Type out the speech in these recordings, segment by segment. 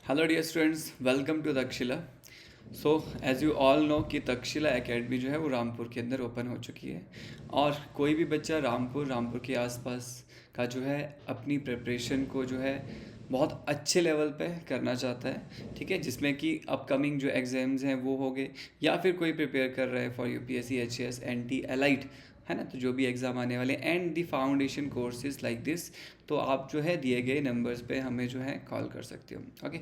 Hello dear students, welcome to Takshashila. So as you all know कि Takshashila academy जो है वो रामपुर के अंदर ओपन हो चुकी है। और कोई भी बच्चा रामपुर के आसपास का जो है अपनी प्रिपरेशन को जो है बहुत अच्छे लेवल पे करना चाहता है, ठीक है, जिसमें कि अपकमिंग जो एग्ज़ाम्स हैं वो हो गए, या फिर कोई प्रिपेयर कर रहा है for UPSC, HAS, NT, elite, है ना, तो जो भी एग्ज़ाम आने वाले and the foundation courses like this, तो आप जो है दिए गए नंबर्स पे हमें जो है कॉल कर सकते हो। ओके,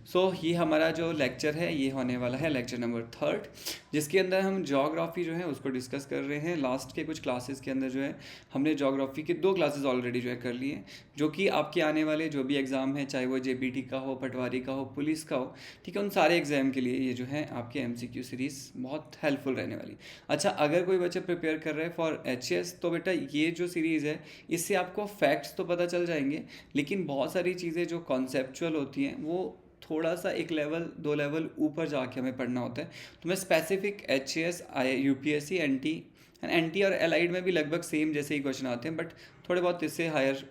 सो ये हमारा जो लेक्चर है ये होने वाला है लेक्चर नंबर 3, जिसके अंदर हम ज्योग्राफी जो है उसको डिस्कस कर रहे हैं। लास्ट के कुछ क्लासेस के अंदर जो है हमने ज्योग्राफी के 2 क्लासेस ऑलरेडी जो है कर लिए हैं, जो कि आपके आने वाले जो भी एग्ज़ाम है, चाहे वो जेबीटी का हो, पटवारी का हो, पुलिस का हो, ठीक है, उन सारे एग्ज़ाम के लिए ये जो है आपके एमसीक्यू सीरीज़ बहुत हेल्पफुल रहने वाली। अच्छा, अगर कोई बच्चा प्रिपेयर कर रहा है फॉर एचएएस, तो बेटा ये जो सीरीज़ है इससे आपको फैक्ट्स तो पता चल जाएंगे, लेकिन बहुत सारी चीज़ें जो कॉन्सेप्चुअल होती हैं वो थोड़ा सा एक लेवल 2 लेवल ऊपर जाके हमें पढ़ना होता है। तो मैं स्पेसिफिक एचएएस, यूपीएससी, एनटी और एलाइड में भी लगभग सेम जैसे ही क्वेश्चन आते हैं, बट थोड़े बहुत इससे हायर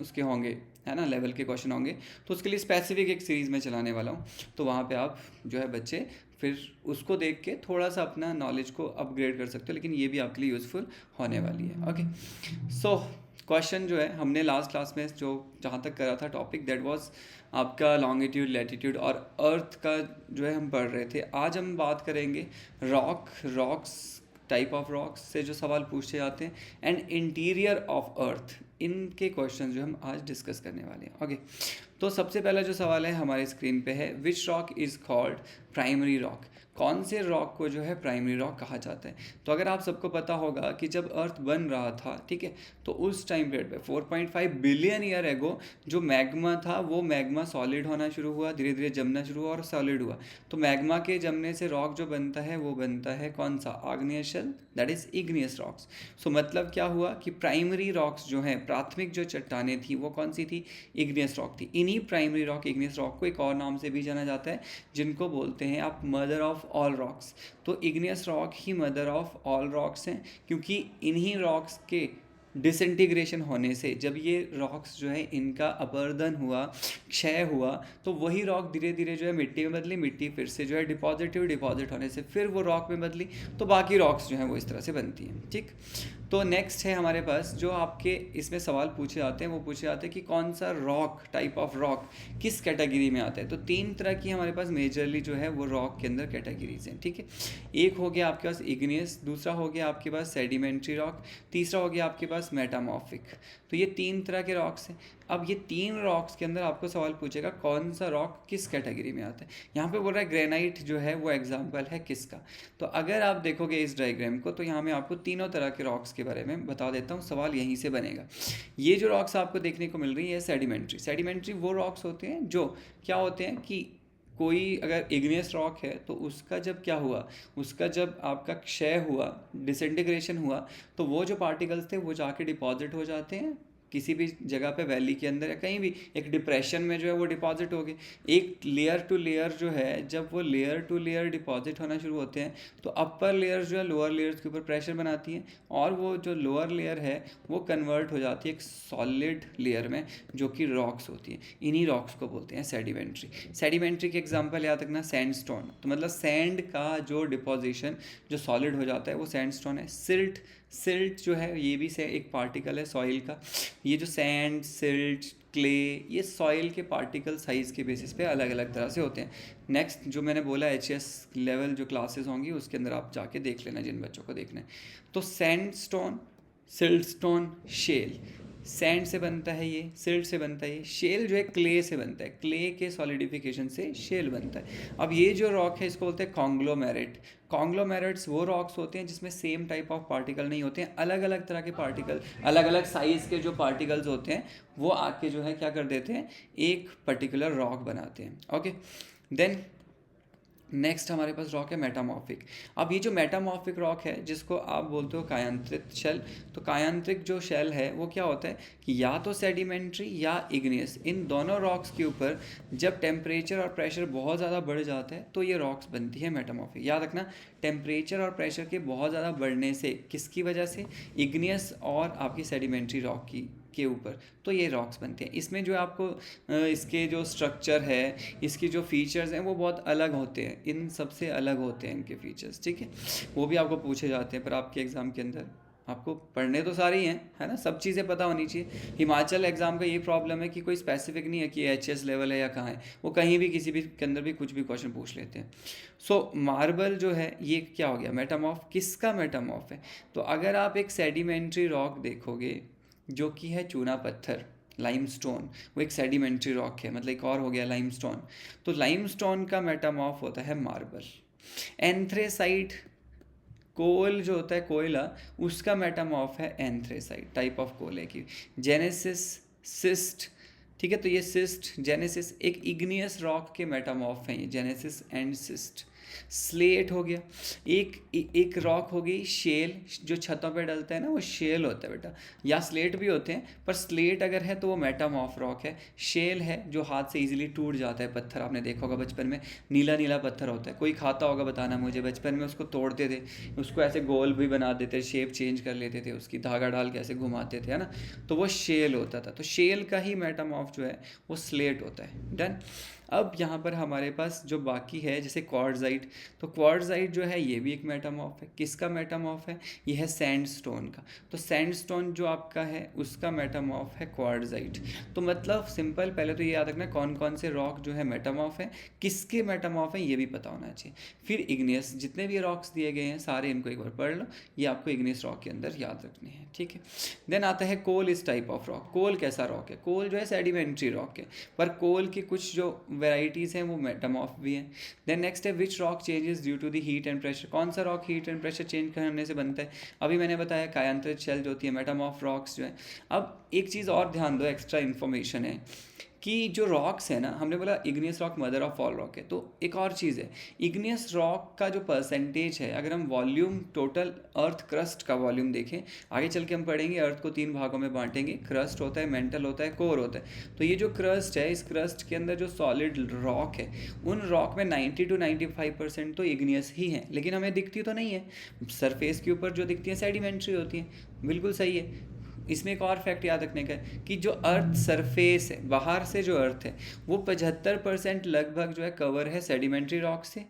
उसके होंगे, है ना, लेवल के क्वेश्चन होंगे। तो उसके लिए स्पेसिफिक एक सीरीज़ में चलाने वाला हूँ, तो वहाँ पे आप जो है बच्चे फिर उसको देख के थोड़ा सा अपना नॉलेज को अपग्रेड कर सकते हो, लेकिन ये भी आपके लिए यूज़फुल होने वाली है। ओके, सो क्वेश्चन जो है हमने लास्ट क्लास में जो जहाँ तक करा था टॉपिक, दैट वाज आपका लॉन्गिट्यूड, लैटिट्यूड और अर्थ का जो है हम पढ़ रहे थे। आज हम बात करेंगे रॉक्स, टाइप ऑफ रॉक्स से जो सवाल पूछे जाते हैं, एंड इंटीरियर ऑफ अर्थ, इनके क्वेश्चन जो हम आज डिस्कस करने वाले हैं। ओके, तो सबसे पहला जो सवाल है हमारे स्क्रीन पे है, which rock is called primary rock? कौन से रॉक को जो है प्राइमरी रॉक कहा जाता है? तो अगर आप सबको पता होगा कि जब अर्थ बन रहा था, ठीक है, तो उस टाइम पीरियड पे 4.5 बिलियन ईयर एगो जो मैग्मा था वो मैग्मा सॉलिड होना शुरू हुआ, धीरे धीरे जमना शुरू हुआ और सॉलिड हुआ। तो मैग्मा के जमने से रॉक जो बनता है वो बनता है कौन सा? आग्नेय शेल, that is igneous rocks. So मतलब क्या हुआ कि प्राइमरी रॉक्स जो हैं, प्राथमिक जो चट्टानें थी वो कौन सी थी? इग्नियस रॉक थी। इन्हीं प्राइमरी रॉक, इग्नियस रॉक को एक और नाम से भी जाना जाता है, जिनको बोलते हैं आप मदर ऑफ ऑल रॉक्स। तो igneous rock he mother of all rocks हैं, क्योंकि इन्हीं रॉक्स के डिसइंटीग्रेशन होने से जब ये रॉक्स जो है इनका अपर्दन हुआ, क्षय हुआ, तो वही रॉक धीरे धीरे जो है मिट्टी में बदली, मिट्टी फिर से जो है डिपॉजिट होने से फिर वो रॉक में बदली, तो बाकी रॉक्स जो हैं वो इस तरह से बनती हैं। ठीक, तो नेक्स्ट है हमारे पास जो आपके इसमें सवाल पूछे जाते हैं, वो पूछे जाते हैं कि कौन सा रॉक, टाइप ऑफ रॉक किस कैटेगरी में आता है। तो 3 तरह की हमारे पास मेजरली जो है वो रॉक के अंदर कैटेगरीज हैं, ठीक है। एक हो गया आपके पास इग्नियस, दूसरा हो गया आपके पास सेडिमेंट्री रॉक, तीसरा हो गया आपके पास मेटामॉर्फिक। तो ये 3 तरह के रॉक्स हैं। अब ये 3 रॉक्स के अंदर आपको सवाल पूछेगा कौन सा रॉक किस कैटेगरी में आता है। यहाँ पे बोल रहा है ग्रेनाइट जो है वो एग्जाम्पल है किसका। तो अगर आप देखोगे इस डायग्राम को, तो यहाँ मैं आपको तीनों तरह के रॉक्स के बारे में बता देता हूँ, सवाल यहीं से बनेगा। ये जो रॉक्स आपको देखने को मिल रही है सेडिमेंट्री वो रॉक्स होते हैं जो क्या होते हैं कि कोई अगर इग्नियस रॉक है तो उसका जब क्या हुआ, उसका जब आपका क्षय हुआ, डिसइंटीग्रेशन हुआ, तो वो जो पार्टिकल्स थे वो जाके डिपॉजिट हो जाते हैं किसी भी जगह पे, वैली के अंदर या कहीं भी एक डिप्रेशन में जो है वो डिपॉजिट हो गए। एक लेयर टू लेयर जो है, जब वो लेयर टू लेयर डिपॉजिट होना शुरू होते हैं, तो अपर लेयर जो है लोअर लेयर्स के ऊपर प्रेशर बनाती है, और वो जो लोअर लेयर है वो कन्वर्ट हो जाती है एक सॉलिड लेयर में, जो कि रॉक्स होती है। इन्हीं रॉक्स को बोलते हैं सेडिमेंट्री के एग्जाम्पल याद रखना, सैंडस्टोन, तो मतलब सैंड का जो डिपोजिशन जो सॉलिड हो जाता है वो सैंडस्टोन है। सिल्ट जो है ये भी से एक पार्टिकल है सॉइल का। ये जो सैंड, सिल्ट, क्ले, ये सॉइल के पार्टिकल साइज़ के बेसिस पे अलग अलग तरह से होते हैं। नेक्स्ट जो मैंने बोला एचएस लेवल जो क्लासेस होंगी उसके अंदर आप जाके देख लेना, जिन बच्चों को देखना है। तो सैंडस्टोन, सिल्टस्टोन, शेल, सैंड से बनता है ये, सिल्ट से बनता है ये, शेल जो है क्ले से बनता है, क्ले के सॉलिडिफिकेशन से शेल बनता है। अब ये जो रॉक है इसको बोलते हैं कॉन्ग्लोमेरेट। कॉन्ग्लोमेरेट्स वो रॉक्स होते हैं जिसमें सेम टाइप ऑफ पार्टिकल नहीं होते हैं, अलग अलग तरह के पार्टिकल, अलग अलग साइज़ के जो पार्टिकल्स होते हैं वो आके जो है क्या कर देते हैं, एक पर्टिकुलर रॉक बनाते हैं। ओके, देन नेक्स्ट हमारे पास रॉक है मेटामॉर्फिक। अब ये जो मेटामॉर्फिक रॉक है जिसको आप बोलते हो कायांत्रित शेल, तो कायांत्रिक जो शेल है वो क्या होता है कि या तो सेडिमेंट्री या इग्नियस, इन दोनों रॉक्स के ऊपर जब टेम्परेचर और प्रेशर बहुत ज़्यादा बढ़ जाता है तो ये रॉक्स बनती है मेटामॉर्फिक। याद रखना, टेम्परेचर और प्रेशर के बहुत ज़्यादा बढ़ने से, किसकी वजह से? इग्नियस और आपकी सेडिमेंट्री रॉक की के ऊपर, तो ये रॉक्स बनते हैं। इसमें जो आपको इसके जो स्ट्रक्चर है, इसकी जो फीचर्स हैं वो बहुत अलग होते हैं, इन सबसे अलग होते हैं इनके फीचर्स, ठीक है। वो भी आपको पूछे जाते हैं, पर आपके एग्ज़ाम के अंदर आपको पढ़ने तो सारे ही हैं, है ना, सब चीज़ें पता होनी चाहिए। हिमाचल एग्ज़ाम का ये प्रॉब्लम है कि कोई स्पेसिफिक नहीं है कि एचएस लेवल है या कहाँ है, वो कहीं भी किसी भी के अंदर भी कुछ भी क्वेश्चन पूछ लेते हैं। सो मार्बल जो है ये क्या हो गया, मेटामॉर्फ। किसका मेटामॉर्फ है? तो अगर आप एक सेडिमेंट्री रॉक देखोगे जो कि है चूना पत्थर, लाइमस्टोन, वो एक सेडिमेंट्री रॉक है, मतलब एक और हो गया लाइमस्टोन। तो लाइमस्टोन का मेटामॉर्फ होता है मार्बल। एंथ्रेसाइट, कोल जो होता है कोयला, उसका मेटामॉर्फ है एंथ्रेसाइट, टाइप ऑफ कोल है कि जेनेसिस, सिस्ट, ठीक है। तो ये सिस्ट, जेनेसिस एक इग्नियस रॉक के मेटामॉर्फ हैं ये, जेनेसिस एंड सिस्ट। स्लेट हो गया, एक रॉक हो गई शेल, जो छतों पे डलता है ना वो शेल होता है बेटा, या स्लेट भी होते हैं, पर स्लेट अगर है तो वो मेटामॉर्फ रॉक है। शेल है जो हाथ से इजीली टूट जाता है पत्थर, आपने देखा होगा बचपन में, नीला नीला पत्थर होता है, कोई खाता होगा बताना मुझे, बचपन में उसको तोड़ते थे, उसको ऐसे गोल भी बना देते, शेप चेंज कर लेते थे उसकी, धागा डाल के ऐसे घुमाते थे, है ना, तो वो शेल होता था। तो शेल का ही मेटामॉर्फ जो है वो स्लेट होता है। डन। अब यहाँ पर हमारे पास जो बाकी है जैसे क्वार्ट्ज़ाइट, तो क्वार्ट्ज़ाइट जो है ये भी एक मेटामॉर्फ है। किसका मेटामॉर्फ है? ये है सैंडस्टोन का। तो सैंडस्टोन जो आपका है उसका मेटामॉर्फ है क्वार्ट्ज़ाइट। तो मतलब सिंपल, पहले तो ये याद रखना कौन कौन से रॉक जो है मेटामॉर्फ है, किसके मेटामॉर्फ है ये भी पता होना चाहिए। फिर इग्नियस, जितने भी रॉक्स दिए गए हैं सारे इनको एक बार पढ़ लो, ये आपको इग्नियस रॉक के अंदर याद रखने हैं, ठीक है। देन आता है कोल इस टाइप ऑफ रॉक। कोल कैसा रॉक है? कोल जो है सेडिमेंट्री रॉक है, पर कोल की कुछ जो वेराइटीज़ हैं वो मेटामॉर्फ भी हैं। देन नेक्स्ट है which rock changes due to the heat and pressure. कौन सा rock heat and pressure change करने से बनता है? अभी मैंने बताया कायांतरित शेल जो होती है, मेटामॉर्फ रॉक्स जो है। अब एक चीज़ और ध्यान दो, एक्स्ट्रा इन्फॉर्मेशन है कि जो रॉक्स है ना, हमने बोला igneous rock mother of all rock है, तो एक और चीज़ है, इग्नियस रॉक का जो परसेंटेज है, अगर हम वॉल्यूम टोटल अर्थ क्रस्ट का वॉल्यूम देखें, आगे चल के हम पढ़ेंगे अर्थ को 3 भागों में बांटेंगे, क्रस्ट होता है, मेंटल होता है, कोर होता है। तो ये जो क्रस्ट है, इस क्रस्ट के अंदर जो सॉलिड रॉक है, उन रॉक में 90 to 95% तो इग्नियस ही है, लेकिन हमें दिखती तो नहीं है, सरफेस के ऊपर जो दिखती है सेडिमेंट्री होती है। बिल्कुल सही है। इसमें एक और फैक्ट याद रखने का है कि जो अर्थ सरफेस है, बाहर से जो अर्थ है, वो 75% लगभग जो है कवर है सेडिमेंट्री रॉक से।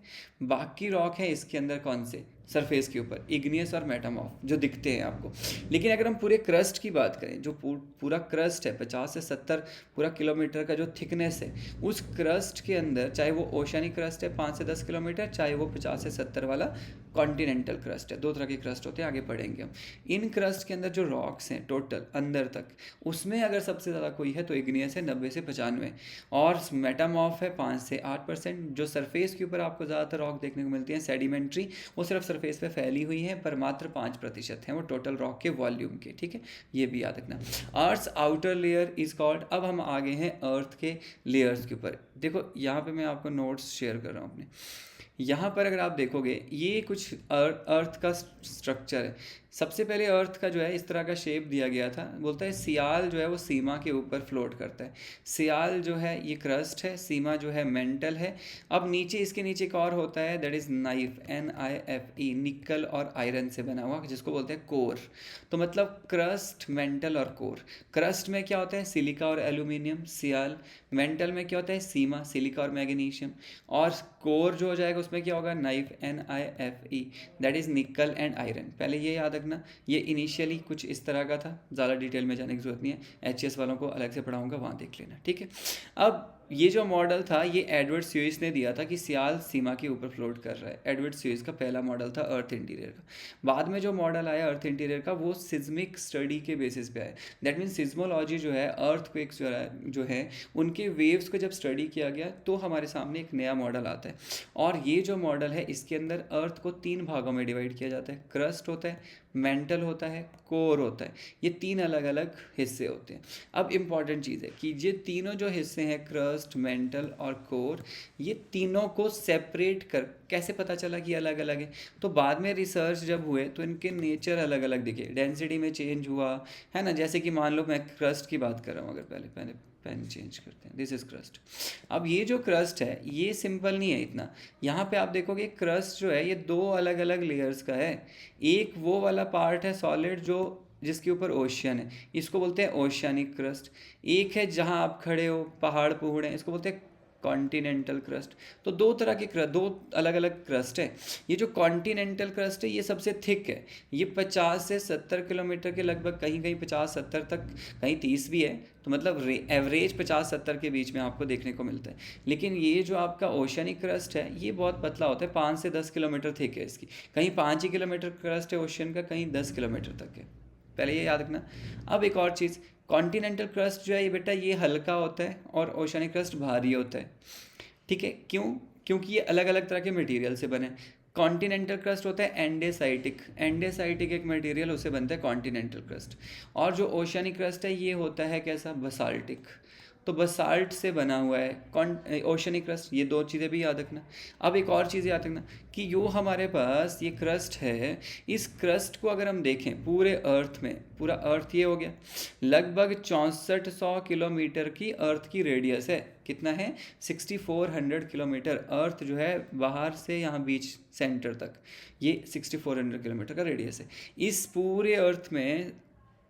बाकी रॉक है इसके अंदर कौन से, सरफेस के ऊपर, इग्नियस और मेटामॉर्फ जो दिखते हैं आपको। लेकिन अगर हम पूरे क्रस्ट की बात करें, जो पूरा क्रस्ट है 50 से 70 पूरा किलोमीटर का जो थिकनेस है, उस क्रस्ट के अंदर, चाहे वो ओशनिक क्रस्ट है 5 से 10 किलोमीटर, चाहे वो 50 से 70 वाला कॉन्टिनेंटल क्रस्ट है, 2 तरह के क्रस्ट होते हैं, आगे पढ़ेंगे हम। इन क्रस्ट के अंदर जो रॉक्स हैं टोटल अंदर तक, उसमें अगर सबसे ज़्यादा कोई है तो इग्नियस है 90 से 95, और मेटामॉर्फ है 5 से 8%। जो सरफेस के ऊपर आपको ज़्यादातर रॉक देखने को मिलती है सेडिमेंट्री, वो सिर्फ सरफेस पे फैली हुई है, पर मात्र 5% हैं वो टोटल रॉक के वॉल्यूम के, ठीक है, ये भी याद रखना। अर्थ आउटर लेयर इज कॉल्ड। अब हम आगे हैं अर्थ के लेयर्स के ऊपर। देखो यहाँ पे मैं आपको नोट्स शेयर कर रहा हूँ अपने, यहाँ पर अगर आप देखोगे ये कुछ अर्थ का स्ट्रक्चर है। सबसे पहले अर्थ का जो है इस तरह का शेप दिया गया था, बोलता है सियाल जो है वो सीमा के ऊपर फ्लोट करता है। सियाल जो है ये क्रस्ट है, सीमा जो है मेंटल है। अब नीचे, इसके नीचे एक और होता है, दैट इज़ नाइफ, NIFE, निकल और आयरन से बना हुआ, जिसको बोलते हैं कोर। तो मतलब क्रस्ट, मेंटल और कोर। क्रस्ट में क्या होता है? सिलिका और एल्यूमिनियम, सियाल। मेंटल में क्या होता है? सीमा, सिलिका और मैग्नीशियम। और कोर जो हो जाएगा उसमें क्या होगा? नाइफ, NIFE, दैट इज़ निकल एंड आयरन। पहले ये याद रखना, ये इनिशियली कुछ इस तरह का था, ज़्यादा डिटेल में जाने की जरूरत नहीं है, HES वालों को अलग से पढ़ाऊंगा, वहाँ देख लेना, ठीक है। अब ये जो मॉडल था ये एडवर्ड स्यूइस ने दिया था कि सियाल सीमा के ऊपर फ्लोट कर रहा है। एडवर्ड स्यूइस का पहला मॉडल था अर्थ इंटीरियर का। बाद में जो मॉडल आया अर्थ इंटीरियर का, वो सिज्मिक स्टडी के बेसिस पे आया। दैट मीन्स सिज्मोलॉजी जो है, अर्थक्वेक्स जो है उनके वेव्स को जब स्टडी किया गया तो हमारे सामने एक नया मॉडल आता है। और ये जो मॉडल है इसके अंदर अर्थ को 3 भागों में डिवाइड किया जाता है। क्रस्ट होता है, मेंटल होता है, कोर होता है। ये 3 अलग अलग हिस्से होते हैं। अब इम्पॉर्टेंट चीज़ है कि ये तीनों जो हिस्से हैं, क्रस्ट, मेंटल और कोर, ये तीनों को सेपरेट कर, कैसे पता चला कि अलग अलग है? तो बाद में रिसर्च जब हुए तो इनके नेचर अलग अलग दिखे, डेंसिटी में चेंज हुआ, है ना। जैसे कि मान लो मैं क्रस्ट की बात कर रहा हूँ, अगर पहले पेन चेंज करते हैं, दिस इज क्रस्ट। अब ये जो क्रस्ट है ये सिंपल नहीं है इतना। यहाँ पे आप देखोगे क्रस्ट जो है ये 2 अलग अलग लेयर्स का है। एक वो वाला पार्ट है सॉलिड जो जिसके ऊपर ओशियन है, इसको बोलते हैं ओशियानिक क्रस्ट। एक है जहाँ आप खड़े हो, पहाड़ पहुड़ हैं, इसको बोलते हैं कॉन्टिनेंटल क्रस्ट। तो दो तरह की क्रस्ट, दो अलग अलग क्रस्ट है। ये जो कॉन्टिनेंटल क्रस्ट है ये सबसे थिक है, ये 50 से 70 किलोमीटर के लगभग, कहीं कहीं 50-70 तक, कहीं 30 भी है, तो मतलब एवरेज 50-70 के बीच में आपको देखने को मिलता है। लेकिन ये जो आपका ओशियनिक क्रस्ट है ये बहुत पतला होता है, 5 से 10 किलोमीटर थिक है इसकी, कहीं 5 ही किलोमीटर क्रस्ट है ओशियन का, कहीं 10 किलोमीटर तक है, पहले ये याद रखना। अब एक और चीज़, कॉन्टिनेंटल क्रस्ट जो है ये बेटा ये हल्का होता है और ओशियनिक क्रस्ट भारी होता है, ठीक है। क्यों? क्योंकि ये अलग अलग तरह के मटेरियल से बने। कॉन्टिनेंटल क्रस्ट होता है एंडेसाइटिक, एंडेसाइटिक एक मटेरियल, उससे बनता है कॉन्टिनेंटल क्रस्ट। और जो ओशियनिक क्रस्ट है ये होता है कैसा, बसाल्टिक, तो बसाल्ट से बना हुआ है ओशियनिक क्रस्ट। ये दो चीज़ें भी याद रखना। अब एक और चीज़ याद रखना कि जो हमारे पास ये क्रस्ट है, इस क्रस्ट को अगर हम देखें पूरे अर्थ में, पूरा अर्थ ये हो गया, लगभग 6400 किलोमीटर की अर्थ की रेडियस है। कितना है? 6400 किलोमीटर। अर्थ जो है बाहर से यहाँ बीच सेंटर तक, ये 6400 किलोमीटर का रेडियस है। इस पूरे अर्थ में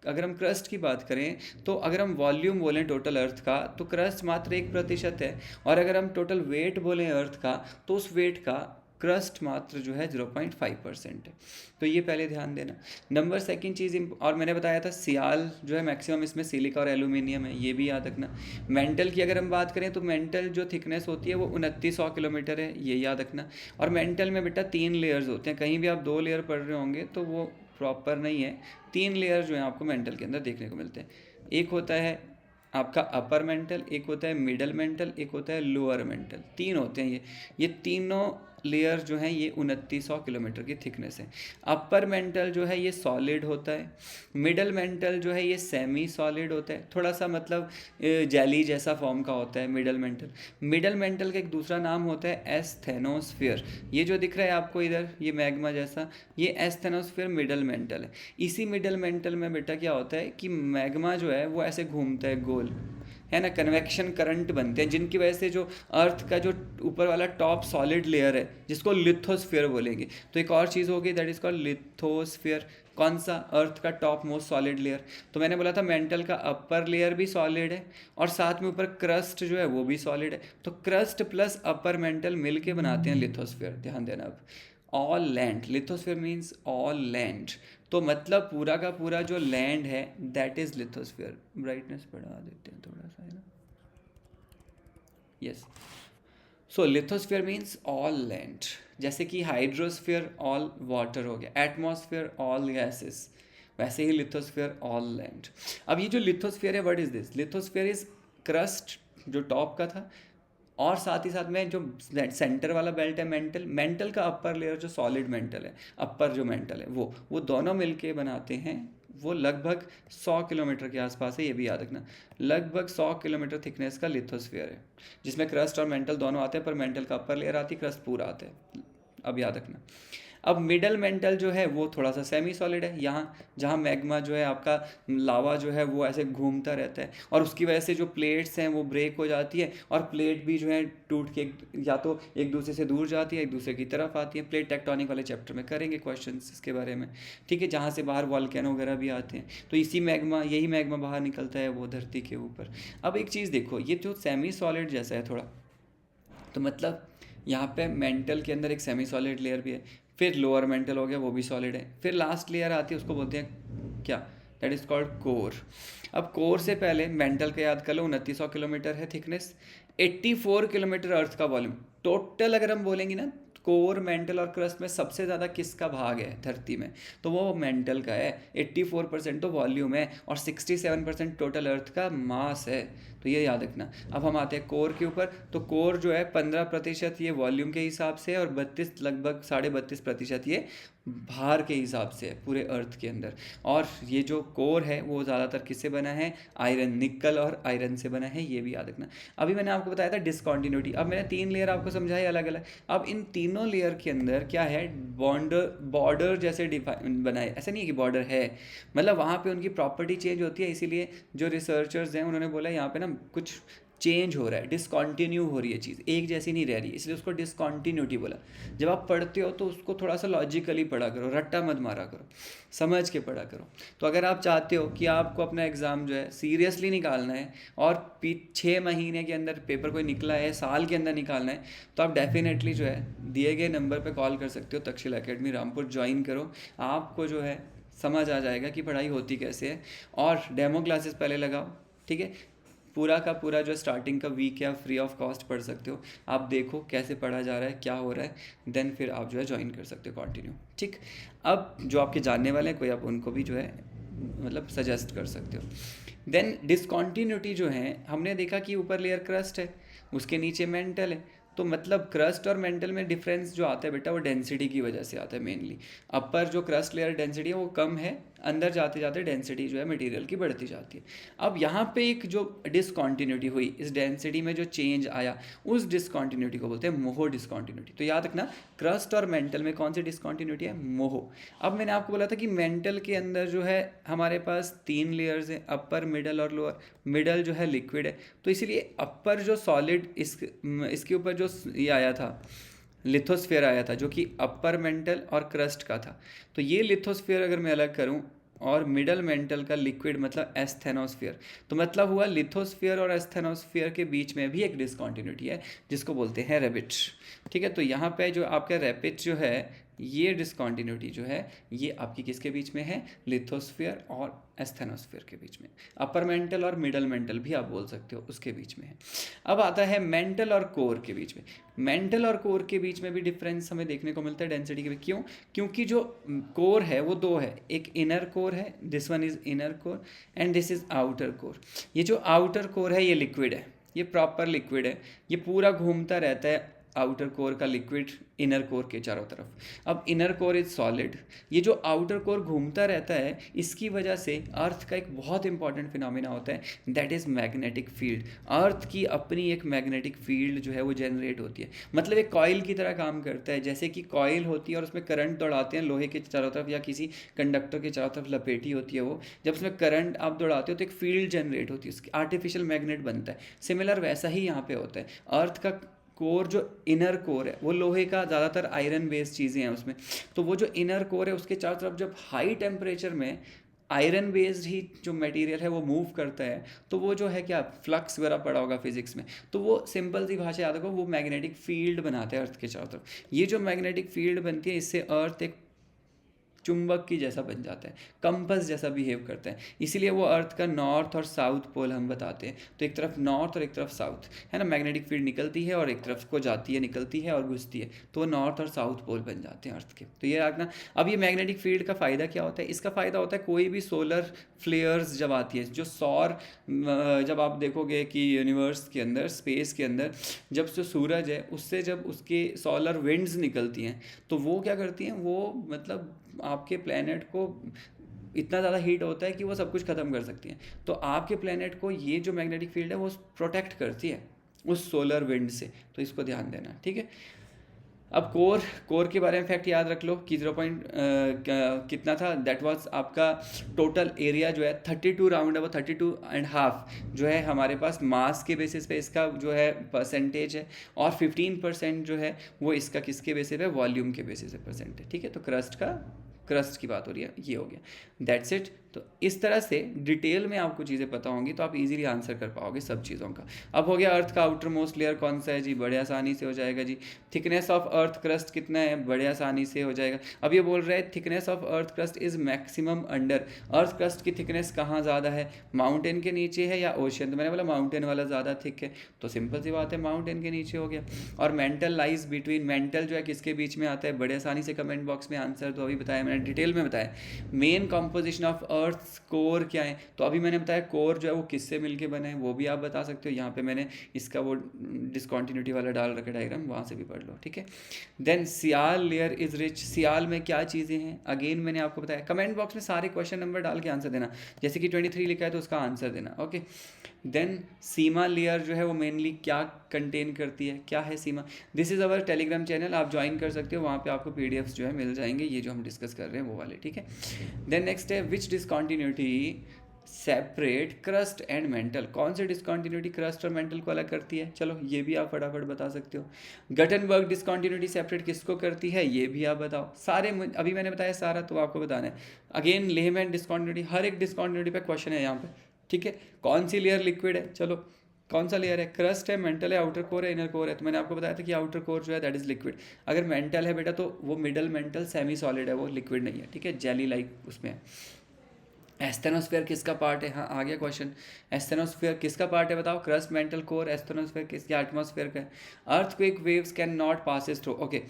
अगर हम क्रस्ट की बात करें तो अगर हम वॉल्यूम बोलें टोटल अर्थ का तो क्रस्ट मात्र 1% है, और अगर हम टोटल वेट बोलें अर्थ का तो उस वेट का क्रस्ट मात्र जो है 0.5% है। तो ये पहले ध्यान देना। नंबर सेकंड चीज़, और मैंने बताया था सियाल जो है मैक्सिमम इसमें सिलिका और एल्यूमिनियम है, ये भी याद रखना। मेंटल की अगर हम बात करें तो मेंटल जो थिकनेस होती है वो 2900 किलोमीटर है, ये याद रखना। और मेंटल में बेटा 3 लेयर्स होते हैं, कहीं भी आप 2 लेयर पढ़ रहे होंगे तो वो प्रॉपर नहीं है। 3 लेयर जो है आपको मेंटल के अंदर देखने को मिलते हैं। एक होता है आपका अपर मेंटल, एक होता है मिडल मेंटल, एक होता है लोअर मेंटल, 3 होते हैं ये तीनों लेयर जो हैं ये 2900 किलोमीटर की थिकनेस है। अपर मेंटल जो है ये सॉलिड होता है, मिडल मेंटल जो है ये सेमी सॉलिड होता है, थोड़ा सा मतलब जेली जैसा फॉर्म का होता है मिडल मेंटल। मिडल मेंटल का एक दूसरा नाम होता है एस्थेनोस्फीयर, ये जो दिख रहा है आपको इधर ये मैग्मा जैसा, ये एस्थेनोस्फीयर मिडल मेंटल है। इसी मिडल मेंटल में बेटा क्या होता है कि मैग्मा जो है वो ऐसे घूमता है गोल, है ना, कन्वेक्शन करंट बनते हैं, जिनकी वजह से जो अर्थ का जो ऊपर वाला टॉप सॉलिड लेयर है जिसको लिथोस्फीयर बोलेंगे। तो एक और चीज़ होगी दैट इज कॉल्ड लिथोस्फीयर। कौन सा? अर्थ का टॉप मोस्ट सॉलिड लेयर। तो मैंने बोला था मेंटल का अपर लेयर भी सॉलिड है और साथ में ऊपर क्रस्ट जो है वो भी सॉलिड है, तो क्रस्ट प्लस अपर मेंटल मिल के बनाते हैं लिथोस्फीयर। ध्यान देना। अब all land, lithosphere means all land, तो मतलब पूरा का पूरा जो लैंड है दैट इज लिथोस्फीयर। ब्राइटनेस बढ़ा देते हैं थोड़ा सा, है ना। यस, सो लिथोस्फीयर मीन्स ऑल लैंड, जैसे कि हाइड्रोस्फीयर ऑल वाटर हो गया, एटमॉस्फेयर ऑल गैसेस, वैसे ही लिथोस्फीयर ऑल लैंड। अब ये जो लिथोस्फीयर है, what is this? Lithosphere is crust जो टॉप का था, और साथ ही साथ में जो सेंटर वाला बेल्ट है मेंटल, मेंटल का अपर लेयर जो सॉलिड मेंटल है, अपर जो मेंटल है वो दोनों मिलके बनाते हैं। वो लगभग 100 किलोमीटर के आसपास है, ये भी याद रखना। लगभग 100 किलोमीटर थिकनेस का लिथोस्फीयर है, जिसमें क्रस्ट और मेंटल दोनों आते हैं, पर मेंटल का अपर लेयर आती है, क्रस्ट पूरा आता है। अब याद रखना। अब मिडल मेंटल जो है वो थोड़ा सा सेमी सॉलिड है, यहाँ जहाँ मैग्मा जो है आपका लावा जो है वो ऐसे घूमता रहता है, और उसकी वजह से जो प्लेट्स हैं वो ब्रेक हो जाती है, और प्लेट भी जो है टूट के या तो एक दूसरे से दूर जाती है, एक दूसरे की तरफ आती है। प्लेट टेक्टोनिक वाले चैप्टर में करेंगे क्वेश्चन इसके बारे में, ठीक है, जहाँ से बाहर वॉल्केनो वगैरह भी आते हैं। तो इसी मैग्मा, यही मैग्मा बाहर निकलता है वो धरती के ऊपर। अब एक चीज़ देखो, ये जो सेमी सॉलिड जैसा है थोड़ा, तो मतलब यहाँ पे मेंटल के अंदर एक सेमी सॉलिड लेयर भी है, फिर लोअर मेंटल हो गया वो भी सॉलिड है, फिर लास्ट लेयर आती है उसको बोलते हैं क्या? That is called core. अब कोर से पहले मेंटल का याद कर लो, 2900 किलोमीटर है थिकनेस, 84 किलोमीटर अर्थ का वॉल्यूम टोटल। अगर हम बोलेंगे ना कोर, मेंटल और क्रस्ट में सबसे ज़्यादा किसका भाग है धरती में, तो वो मेंटल का है। 84% तो वॉल्यूम है और 67% टोटल अर्थ का मास है, तो ये याद रखना। अब हम आते हैं कोर के ऊपर। तो कोर जो है 15% ये वॉल्यूम के हिसाब से, और 32 लगभग 32.5% ये भार के हिसाब से है पूरे अर्थ के अंदर। और ये जो कोर है वो ज़्यादातर किससे बना है? आयरन, निकल और आयरन से बना है, ये भी याद रखना। अभी मैंने आपको बताया था डिसकॉन्टिन्यूटी। अब मैंने 3 लेयर आपको समझाई अलग अलग। अब इन तीनों लेयर के अंदर क्या है? बॉर्डर जैसे डिफाइन बनाए। ऐसा नहीं है कि बॉर्डर है, मतलब वहाँ पे उनकी प्रॉपर्टी चेंज होती है, इसीलिए जो रिसर्चर्स हैं उन्होंने बोला यहाँ पे ना कुछ चेंज हो रहा है, डिसकॉन्टिन्यू हो रही है चीज़, एक जैसी नहीं रह रही, इसलिए उसको डिसकॉन्टिन्यूटी बोला। जब आप पढ़ते हो तो उसको थोड़ा सा लॉजिकली पढ़ा करो, रट्टा मत मारा करो, समझ के पढ़ा करो। तो अगर आप चाहते हो कि आपको अपना एग्ज़ाम जो है सीरियसली निकालना है और 6 महीने के अंदर पेपर कोई निकला है, साल के अंदर निकालना है, तो आप डेफिनेटली जो है दिए गए नंबर पर कॉल कर सकते हो, तक्षशिला एकेडमी रामपुर ज्वाइन करो। आपको जो है समझ आ जाएगा कि पढ़ाई होती कैसे है, और डेमो क्लासेस पहले लगाओ, ठीक है। पूरा का पूरा जो स्टार्टिंग का वीक है आप फ्री ऑफ कॉस्ट पढ़ सकते हो, आप देखो कैसे पढ़ा जा रहा है, क्या हो रहा है, देन फिर आप जो है ज्वाइन कर सकते हो कंटिन्यू, ठीक। अब जो आपके जानने वाले हैं कोई, आप उनको भी जो है मतलब सजेस्ट कर सकते हो। देन डिसकॉन्टीन्यूटी जो है, हमने देखा कि ऊपर लेयर क्रस्ट है, उसके नीचे मेंटल है, तो मतलब क्रस्ट और मेंटल में डिफरेंस जो आता है बेटा वो डेंसिटी की वजह से आता है मेनली। अपर जो क्रस्ट लेयर डेंसिटी है वो कम है, अंदर जाते जाते डेंसिटी जो है मटेरियल की बढ़ती जाती है। अब यहाँ पे एक जो डिसकॉन्टिन्यूटी हुई, इस डेंसिटी में जो चेंज आया, उस डिसकॉन्टिन्यूटी को बोलते हैं मोहो डिसकॉन्टिन्यूटी। तो याद रखना, क्रस्ट और मेंटल में कौन सी डिसकॉन्टिन्यूटी है? मोहो। अब मैंने आपको बोला था कि मेंटल के अंदर जो है हमारे पास 3 लेयर्स हैं, अपर, मिडल और लोअर। मिडल जो है लिक्विड है, तो इसीलिए अपर जो सॉलिड इसके ऊपर जो ये आया था, लिथोस्फीयर आया था, जो कि अपर मेंटल और क्रस्ट का था। तो ये लिथोस्फीयर अगर मैं अलग करूं, और मिडल मेंटल का लिक्विड मतलब एस्थेनोस्फीयर, तो मतलब हुआ लिथोस्फीयर और एस्थेनोस्फीयर के बीच में भी एक डिसकॉन्टिन्यूटी है, जिसको बोलते हैं रैपिड, ठीक है। तो यहाँ पे जो आपका रैपिड जो है, ये डिसकॉन्टिन्यूटी जो है ये आपकी किसके बीच में है? लिथोस्फीयर और एस्थेनोस्फीयर के बीच में। अपर मेंटल और मिडल मेंटल भी आप बोल सकते हो, उसके बीच में है। अब आता है मेंटल और कोर के बीच में। मेंटल और कोर के बीच में भी डिफरेंस हमें देखने को मिलता है डेंसिटी के। क्यों? क्योंकि जो कोर है वो दो है, एक इनर कोर है, this one is inner core and this is outer core. ये जो आउटर कोर है ये लिक्विड है, ये प्रॉपर लिक्विड है, ये पूरा घूमता रहता है आउटर कोर का लिक्विड इनर कोर के चारों तरफ। अब इनर कोर इज सॉलिड, ये जो आउटर कोर घूमता रहता है, इसकी वजह से अर्थ का एक बहुत इंपॉर्टेंट फिनोमिना होता है, दैट इज़ मैग्नेटिक फील्ड। अर्थ की अपनी एक मैग्नेटिक फील्ड जो है वो जनरेट होती है, मतलब एक कॉइल की तरह काम करता है। जैसे कि कॉइल होती है और उसमें करंट दौड़ाते हैं लोहे के चारों तरफ या किसी कंडक्टर के चारों तरफ लपेटी होती है वो, जब उसमें करंट आप दौड़ाते हो तो एक फील्ड जनरेट होती है, उसकी आर्टिफिशियल मैग्नेट बनता है। सिमिलर वैसा ही यहाँ पे होता है। अर्थ का कोर जो इनर कोर है वो लोहे का, ज़्यादातर आयरन बेस्ड चीज़ें हैं उसमें, तो वो जो इनर कोर है उसके चारों तरफ जब हाई टेम्परेचर में आयरन बेस्ड ही जो मटेरियल है वो मूव करता है, तो वो जो है क्या, फ्लक्स वगैरह पड़ा होगा फिजिक्स में, तो वो सिंपल सी भाषा याद रखो, वो मैग्नेटिक फील्ड बनाते हैं अर्थ के चारों तरफ। ये जो मैग्नेटिक फील्ड बनती है, इससे अर्थ एक चुंबक की जैसा बन जाता है, कंपस जैसा बिहेव करता है, इसीलिए वो अर्थ का नॉर्थ और साउथ पोल हम बताते हैं। तो एक तरफ नॉर्थ और एक तरफ साउथ है ना, मैग्नेटिक फील्ड निकलती है और एक तरफ को जाती है, निकलती है और घुसती है, तो वो नॉर्थ और साउथ पोल बन जाते हैं अर्थ के। तो ये रखना। अब ये मैग्नेटिक फील्ड का फ़ायदा क्या होता है? इसका फ़ायदा होता है कोई भी सोलर फ्लेयर्स जब आती है, जो सौर, जब आप देखोगे कि यूनिवर्स के अंदर, स्पेस के अंदर, जब जो सूरज है उससे जब उसके सोलर विंड्स निकलती हैं, तो वो क्या करती हैं, वो मतलब आपके प्लेनेट को इतना ज़्यादा हीट होता है कि वो सब कुछ ख़त्म कर सकती हैं। तो आपके प्लेनेट को ये जो मैग्नेटिक फील्ड है वो प्रोटेक्ट करती है उस सोलर विंड से, तो इसको ध्यान देना, ठीक है। अब कोर के बारे में फैक्ट याद रख लो कि 0 कितना था, दैट वाज आपका टोटल एरिया जो है 32 राउंड, अब 32.5 जो है हमारे पास मास के बेसिस पे इसका जो है परसेंटेज है, और 15% जो है वो इसका किसके बेसिस पे, वॉल्यूम के बेसिस पे परसेंट है, ठीक है। तो क्रस्ट की बात हो रही है, ये हो गया, दैट्स इट। तो इस तरह से डिटेल में आपको चीज़ें पता होंगी तो आप इजीली आंसर कर पाओगे सब चीज़ों का। अब हो गया अर्थ का आउटर मोस्ट लेयर कौन सा है जी, बड़े आसानी से हो जाएगा जी। थिकनेस ऑफ अर्थ क्रस्ट कितना है, बड़े आसानी से हो जाएगा। अब ये बोल रहे हैं thickness of earth crust is maximum under, earth crust की थिकनेस कहाँ ज़्यादा है, माउंटेन के नीचे है या ओशन? तो मैंने बोला माउंटेन वाला ज़्यादा थिक है, तो सिंपल सी बात है माउंटेन के नीचे हो गया। और मेंटल लाइज बिटवीन, मेंटल जो है किसके बीच में आता है, बड़े आसानी से कमेंट बॉक्स में आंसर तो अभी बताया मैंने, डिटेल में बताया। Main composition of earth core क्या है, तो अभी मैंने बताया कोर जो है वो किससे मिलके बना है, वो भी आप बता सकते हो। यहाँ पे मैंने इसका वो डिसकॉन्टिन्यूटी वाला डाल रखा डायग्राम, वहाँ से भी पढ़ लो, ठीक है। Then sial layer is rich, sial में क्या चीज़ें हैं, अगेन मैंने आपको बताया। कमेंट बॉक्स में सारे क्वेश्चन नंबर डाल के आंसर देना, जैसे कि 23 लिखा है तो उसका आंसर देना, ओके। देन सीमा लेयर जो है वो मेनली क्या कंटेन करती है, क्या है सीमा? This is our Telegram channel, आप ज्वाइन कर सकते हो, वहाँ पे आपको पीडीएफ्स जो है मिल जाएंगे, ये जो हम डिस्कस कर रहे हैं वो वाले, ठीक है। देन नेक्स्ट है which discontinuity separate crust and mantle. कौन सी डिसकॉन्टिन्यूटी क्रस्ट और मेंटल को अलग करती है? चलो ये भी आप फटाफट बता सकते हो। गटनबर्ग डिसकॉन्टिन्यूटी सेपरेट किसको करती है? ये भी आप बताओ। सारे अभी मैंने बताया सारा, तो आपको बताना है। अगेन लेहमैन डिसकॉन्टिन्यूटी, हर एक डिसकॉन्टिन्यूटी पे क्वेश्चन है यहाँ पे, ठीक है। कौन सी लेयर लिक्विड है? चलो कौन सा लेयर है? क्रस्ट है, मेंटल है, आउटर कोर है, इनर कोर है। तो मैंने आपको बताया था कि आउटर कोर जो है दैट इज लिक्विड। अगर मेंटल है बेटा तो वो मिडल मेंटल सेमी सॉलिड है, वो लिक्विड नहीं है, ठीक है, जेली लाइक उसमें है। एस्थेनोस्फेयर किसका पार्ट है? हाँ आ गया क्वेश्चन। एस्थेनोस्फेयर किसका पार्ट है बताओ? Crust, mantle, core. एस्थेनोस्फेयर किसके? एटमॉस्फेयर का है। Earthquake waves can not passes through, okay.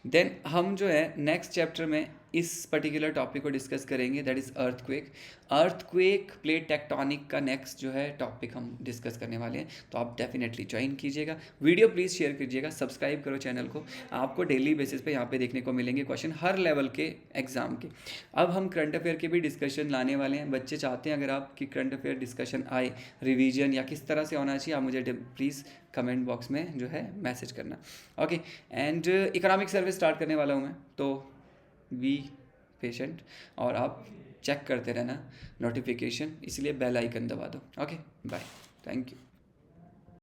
Then हम जो है नेक्स्ट चैप्टर में इस पर्टिकुलर टॉपिक को डिस्कस करेंगे, that is earthquake. Earthquake plate tectonic का नेक्स्ट जो है टॉपिक हम डिस्कस करने वाले हैं, तो आप डेफिनेटली ज्वाइन कीजिएगा। वीडियो प्लीज़ शेयर कीजिएगा, सब्सक्राइब करो चैनल को। आपको डेली बेसिस पे यहाँ पे देखने को मिलेंगे क्वेश्चन हर लेवल के एग्जाम के। अब हम करंट अफेयर के भी डिस्कशन लाने वाले हैं। बच्चे चाहते हैं अगर आपकी करंट अफेयर डिस्कशन आए, रिवीजन या किस तरह से होना चाहिए, आप मुझे प्लीज़ कमेंट बॉक्स में जो है मैसेज करना, okay. And economic survey start करने वाला हूँ मैं, तो बी पेशेंट और आप चेक करते रहना नोटिफिकेशन, इसलिए बेल आइकन दबा दो, ओके। Bye, thank you.